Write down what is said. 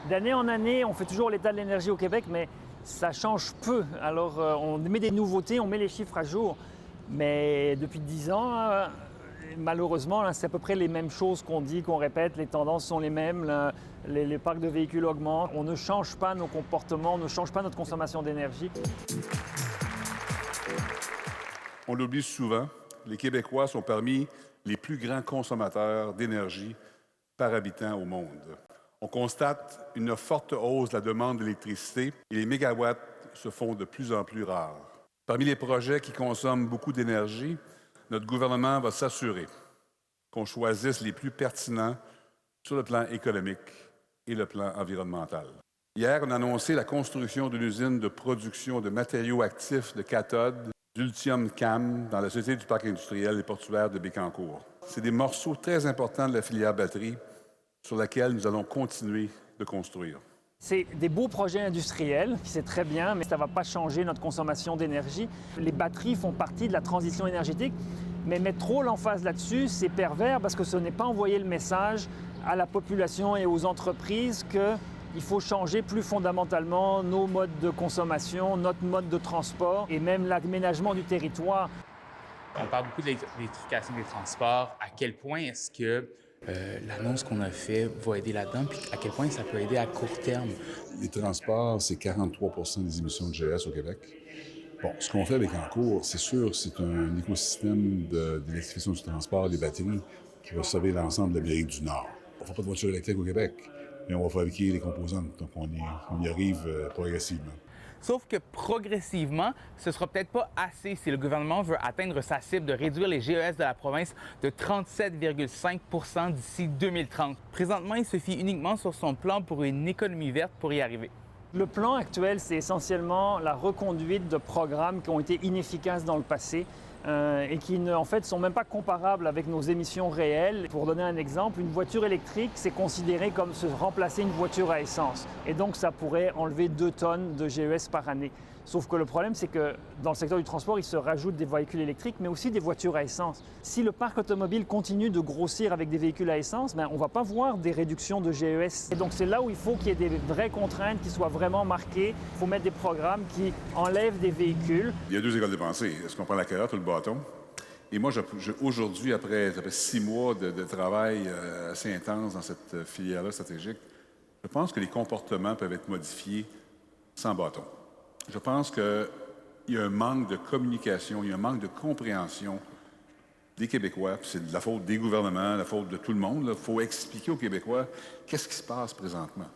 D'année en année, on fait toujours l'état de l'énergie au Québec, mais ça change peu. Alors, on met des nouveautés, on met les chiffres à jour. Mais depuis 10 ans, malheureusement, là, c'est à peu près les mêmes choses qu'on dit, qu'on répète. Les tendances sont les mêmes. Là, les parcs de véhicules augmentent. On ne change pas nos comportements, on ne change pas notre consommation d'énergie. On l'oublie souvent, les Québécois sont parmi les plus grands consommateurs d'énergie par habitant au monde. On constate une forte hausse de la demande d'électricité et les mégawatts se font de plus en plus rares. Parmi les projets qui consomment beaucoup d'énergie, notre gouvernement va s'assurer qu'on choisisse les plus pertinents sur le plan économique et le plan environnemental. Hier, on a annoncé la construction d'une usine de production de matériaux actifs de cathode d'Ultium CAM dans la Société du parc industriel et portuaire de Bécancour. C'est des morceaux très importants de la filière batterie sur laquelle nous allons continuer de construire. C'est des beaux projets industriels, c'est très bien, mais ça ne va pas changer notre consommation d'énergie. Les batteries font partie de la transition énergétique, mais mettre trop l'emphase là-dessus, c'est pervers parce que ce n'est pas envoyer le message à la population et aux entreprises qu'il faut changer plus fondamentalement nos modes de consommation, notre mode de transport et même l'aménagement du territoire. On parle beaucoup de l'électrification des transports. À quel point est-ce que l'annonce qu'on a faite va aider là-dedans, puis à quel point ça peut aider à court terme? Les transports, c'est 43 des émissions de GES au Québec. Bon, ce qu'on fait avec Encours, c'est sûr, c'est un écosystème d'électrification du transport, des batteries, qui va sauver l'ensemble de l'Amérique du Nord. On ne fera pas de voitures électriques au Québec, mais on va fabriquer les composantes, donc on y arrive progressivement. Sauf que progressivement, ce sera peut-être pas assez si le gouvernement veut atteindre sa cible de réduire les GES de la province de 37,5 d'ici 2030. Présentement, il se fie uniquement sur son plan pour une économie verte pour y arriver. Le plan actuel, c'est essentiellement la reconduite de programmes qui ont été inefficaces dans le passé et qui, en fait, sont même pas comparables avec nos émissions réelles. Pour donner un exemple, une voiture électrique, c'est considéré comme se remplacer une voiture à essence. Et donc, ça pourrait enlever 2 tonnes de GES par année. Sauf que le problème, c'est que dans le secteur du transport, il se rajoute des véhicules électriques, mais aussi des voitures à essence. Si le parc automobile continue de grossir avec des véhicules à essence, on ne va pas voir des réductions de GES. Et donc, c'est là où il faut qu'il y ait des vraies contraintes qui soient vraiment marquées. Il faut mettre des programmes qui enlèvent des véhicules. Il y a 2 écoles de pensée. Est-ce qu'on prend la carotte ou le bâton? Et moi, aujourd'hui, après 6 mois de travail assez intense dans cette filière-là stratégique, je pense que les comportements peuvent être modifiés sans bâton. Je pense qu'il y a un manque de communication, il y a un manque de compréhension des Québécois. Puis c'est de la faute des gouvernements, la faute de tout le monde. Il faut expliquer aux Québécois qu'est-ce qui se passe présentement.